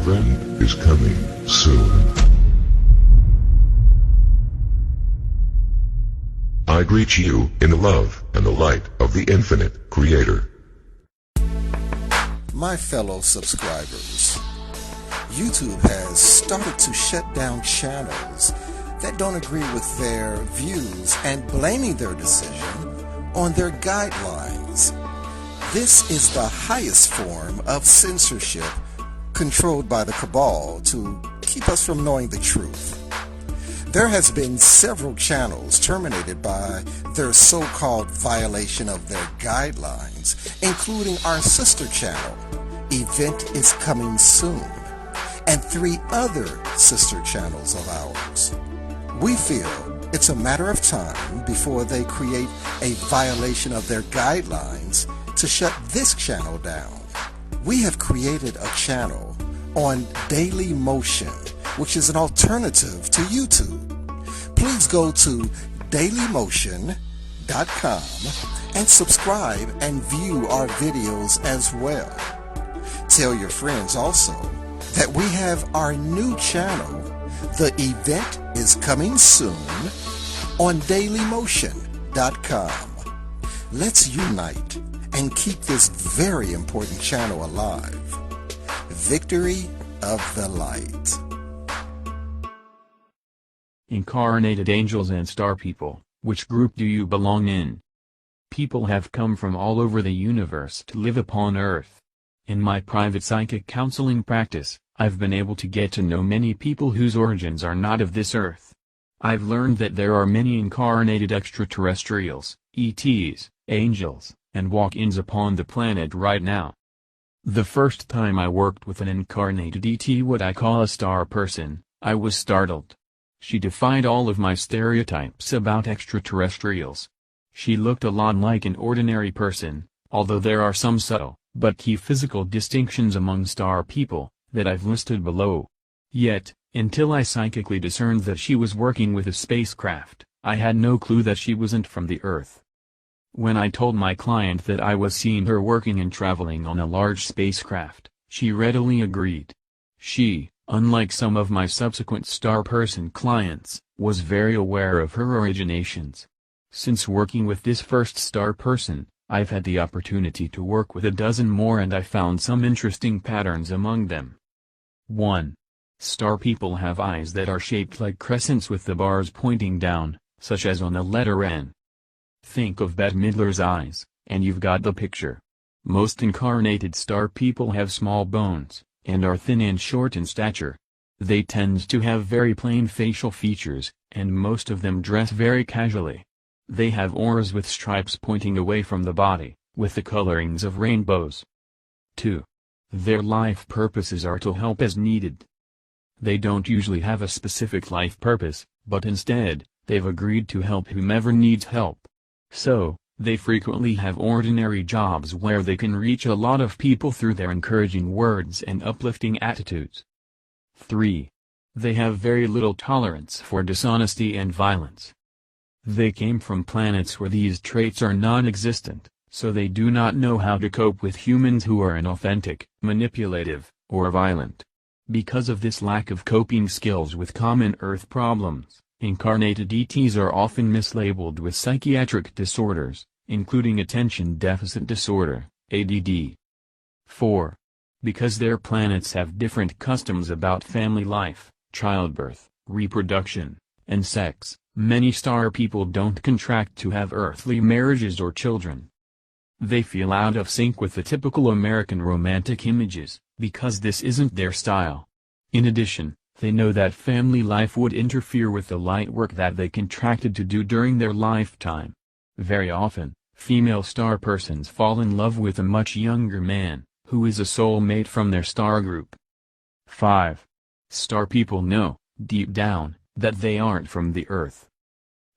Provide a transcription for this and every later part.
friend is coming soon. I greet you in the love and the light of the infinite Creator. My fellow subscribers, YouTube has started to shut down channels that don't agree with their views and blaming their decision on their guidelines. This is the highest form of censorship controlled by the cabal to keep us from knowing the truth. There has been several channels terminated by their so-called violation of their guidelines, including our sister channel, Event is Coming Soon, and 3 other sister channels of ours. We feel it's a matter of time before they create a violation of their guidelines to shut this channel down. We have created a channel on Daily Motion, which is an alternative to YouTube. Please go to dailymotion.com and subscribe and view our videos as well. Tell your friends also that we have our new channel, The Event is Coming Soon, on dailymotion.com. Let's unite and keep this very important channel alive. Victory of the Light. Incarnated angels and star people, which group do you belong in? People have come from all over the universe to live upon Earth. In my private psychic counseling practice, I've been able to get to know many people whose origins are not of this earth. I've learned that there are many incarnated extraterrestrials, ETs, angels, and walk-ins upon the planet right now. The first time I worked with an incarnated ET, what I call a star person, I was startled. She defied all of my stereotypes about extraterrestrials. She looked a lot like an ordinary person, although there are some subtle, but key physical distinctions among star people, that I've listed below. Yet, until I psychically discerned that she was working with a spacecraft, I had no clue that she wasn't from the Earth. When I told my client that I was seeing her working and traveling on a large spacecraft, she readily agreed. She, unlike some of my subsequent star person clients, was very aware of her originations. Since working with this first star person, I've had the opportunity to work with a dozen more, and I found some interesting patterns among them. 1. Star people have eyes that are shaped like crescents with the bars pointing down, such as on the letter N. Think of Bette Midler's eyes, and you've got the picture. Most incarnated star people have small bones, and are thin and short in stature. They tend to have very plain facial features, and most of them dress very casually. They have auras with stripes pointing away from the body, with the colorings of rainbows. 2. Their life purposes are to help as needed. They don't usually have a specific life purpose, but instead, they've agreed to help whomever needs help. So, they frequently have ordinary jobs where they can reach a lot of people through their encouraging words and uplifting attitudes. 3. They have very little tolerance for dishonesty and violence. They came from planets where these traits are non-existent, so they do not know how to cope with humans who are inauthentic, manipulative, or violent. Because of this lack of coping skills with common Earth problems, incarnated ETs are often mislabeled with psychiatric disorders, including attention deficit disorder, ADD. 4. Because their planets have different customs about family life, childbirth, reproduction, and sex, many star people don't contract to have earthly marriages or children. They feel out of sync with the typical American romantic images, because this isn't their style. In addition, they know that family life would interfere with the light work that they contracted to do during their lifetime. Very often, female star persons fall in love with a much younger man, who is a soulmate from their star group. 5. Star people know, deep down, that they aren't from the Earth.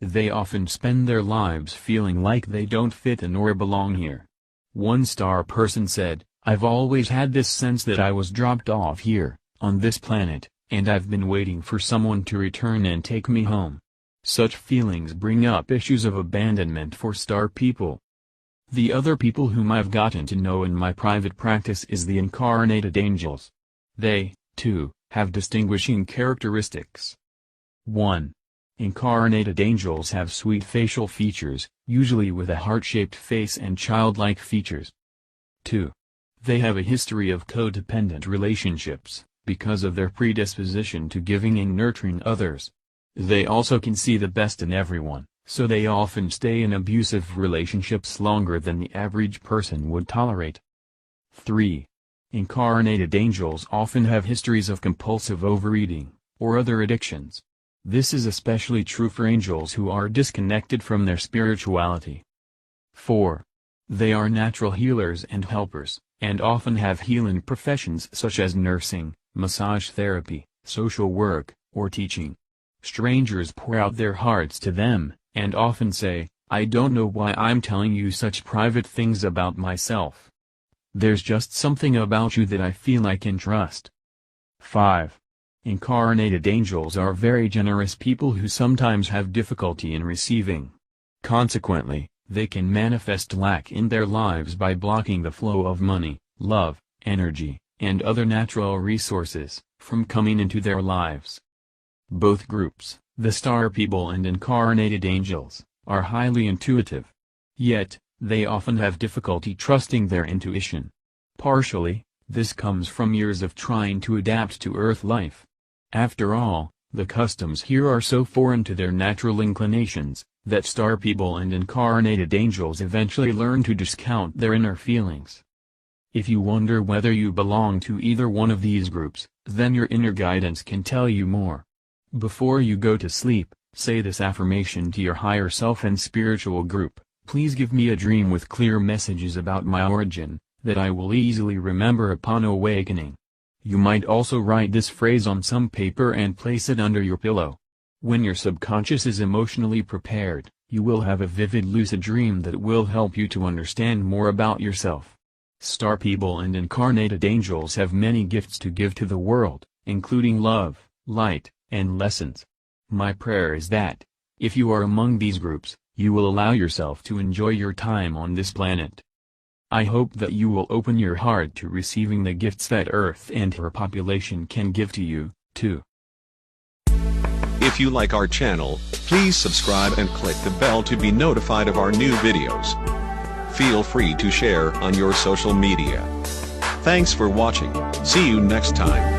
They often spend their lives feeling like they don't fit in or belong here. One star person said, "I've always had this sense that I was dropped off here, on this planet, and I've been waiting for someone to return and take me home." Such feelings bring up issues of abandonment for star people. The other people whom I've gotten to know in my private practice is the incarnated angels. They, 2. Have distinguishing characteristics. 1. Incarnated angels have sweet facial features, usually with a heart-shaped face and childlike features. 2. They have a history of codependent relationships, because of their predisposition to giving and nurturing others. They also can see the best in everyone, so they often stay in abusive relationships longer than the average person would tolerate. 3. Incarnated angels often have histories of compulsive overeating, or other addictions. This is especially true for angels who are disconnected from their spirituality. 4. They are natural healers and helpers, and often have healing professions such as nursing, massage therapy, social work, or teaching. Strangers pour out their hearts to them, and often say, "I don't know why I'm telling you such private things about myself. There's just something about you that I feel I can trust." 5. Incarnated angels are very generous people who sometimes have difficulty in receiving. Consequently, they can manifest lack in their lives by blocking the flow of money, love, energy, and other natural resources, from coming into their lives. Both groups, the star people and incarnated angels, are highly intuitive. Yet, they often have difficulty trusting their intuition. Partially, this comes from years of trying to adapt to Earth life. After all, the customs here are so foreign to their natural inclinations, that star people and incarnated angels eventually learn to discount their inner feelings. If you wonder whether you belong to either one of these groups, then your inner guidance can tell you more. Before you go to sleep, say this affirmation to your higher self and spiritual group: "Please give me a dream with clear messages about my origin, that I will easily remember upon awakening." You might also write this phrase on some paper and place it under your pillow. When your subconscious is emotionally prepared, you will have a vivid lucid dream that will help you to understand more about yourself. Star people and incarnated angels have many gifts to give to the world, including love, light, and lessons. My prayer is that, if you are among these groups, you will allow yourself to enjoy your time on this planet. I hope that you will open your heart to receiving the gifts that Earth and her population can give to you, too. If you like our channel, please subscribe and click the bell to be notified of our new videos. Feel free to share on your social media. Thanks for watching. See you next time.